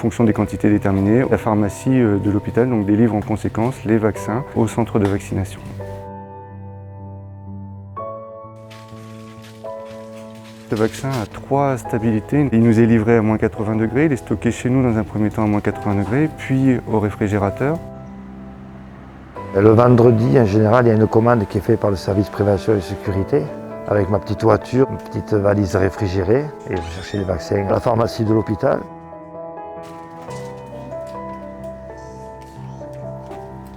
fonction des quantités déterminées. La pharmacie de l'hôpital donc, délivre en conséquence les vaccins au centre de vaccination. Ce vaccin a 3 stabilités. Il nous est livré à moins 80 degrés, il est stocké chez nous dans un premier temps à moins 80 degrés, puis au réfrigérateur. Le vendredi, en général, il y a une commande qui est faite par le service prévention et sécurité. Avec ma petite voiture, une petite valise réfrigérée, et je cherchais les vaccins à la pharmacie de l'hôpital.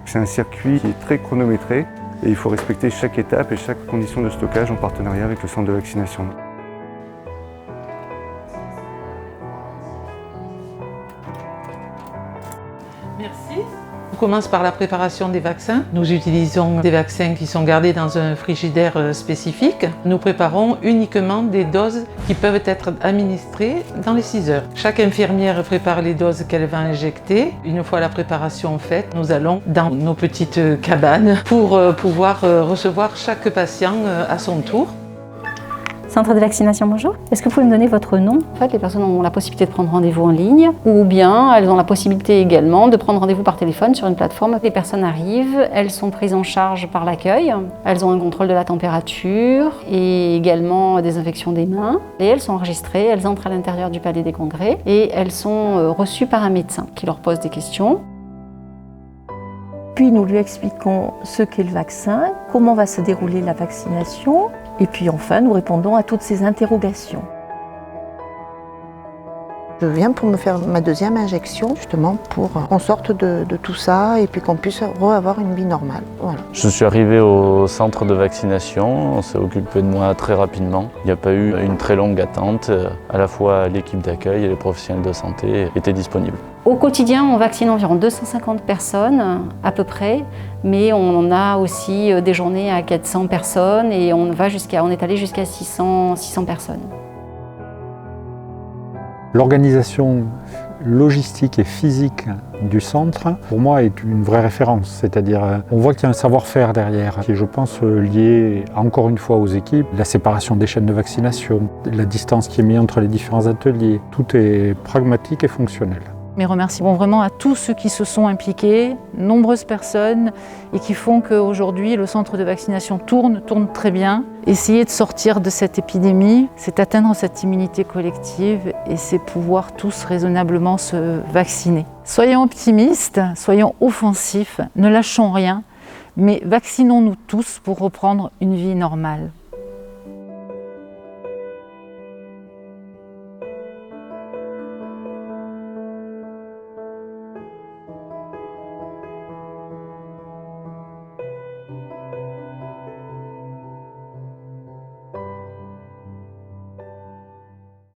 C'est un circuit qui est très chronométré et il faut respecter chaque étape et chaque condition de stockage en partenariat avec le centre de vaccination. Merci. On commence par la préparation des vaccins. Nous utilisons des vaccins qui sont gardés dans un frigidaire spécifique. Nous préparons uniquement des doses qui peuvent être administrées dans les 6 heures. Chaque infirmière prépare les doses qu'elle va injecter. Une fois la préparation faite, nous allons dans nos petites cabanes pour pouvoir recevoir chaque patient à son tour. Centre de vaccination, bonjour. Est-ce que vous pouvez me donner votre nom? En fait, les personnes ont la possibilité de prendre rendez-vous en ligne ou bien elles ont la possibilité également de prendre rendez-vous par téléphone sur une plateforme. Les personnes arrivent, elles sont prises en charge par l'accueil, elles ont un contrôle de la température et également désinfection des mains. Et elles sont enregistrées, elles entrent à l'intérieur du palais des congrès et elles sont reçues par un médecin qui leur pose des questions. Puis nous lui expliquons ce qu'est le vaccin, comment va se dérouler la vaccination, et puis enfin nous répondons à toutes ces interrogations. Je viens pour me faire ma 2e injection, justement pour qu'on sorte de tout ça et puis qu'on puisse avoir une vie normale. Voilà. Je suis arrivé au centre de vaccination, on s'est occupé de moi très rapidement. Il n'y a pas eu une très longue attente, à la fois l'équipe d'accueil et les professionnels de santé étaient disponibles. Au quotidien, on vaccine environ 250 personnes à peu près, mais on a aussi des journées à 400 personnes et on est allé jusqu'à 600 personnes. L'organisation logistique et physique du centre, pour moi, est une vraie référence. C'est-à-dire, on voit qu'il y a un savoir-faire derrière, qui est, je pense, lié encore une fois aux équipes. La séparation des chaînes de vaccination, la distance qui est mise entre les différents ateliers, tout est pragmatique et fonctionnel. Mes remerciements vraiment à tous ceux qui se sont impliqués, nombreuses personnes, et qui font qu'aujourd'hui le centre de vaccination tourne très bien. Essayer de sortir de cette épidémie, c'est atteindre cette immunité collective et c'est pouvoir tous raisonnablement se vacciner. Soyons optimistes, soyons offensifs, ne lâchons rien, mais vaccinons-nous tous pour reprendre une vie normale.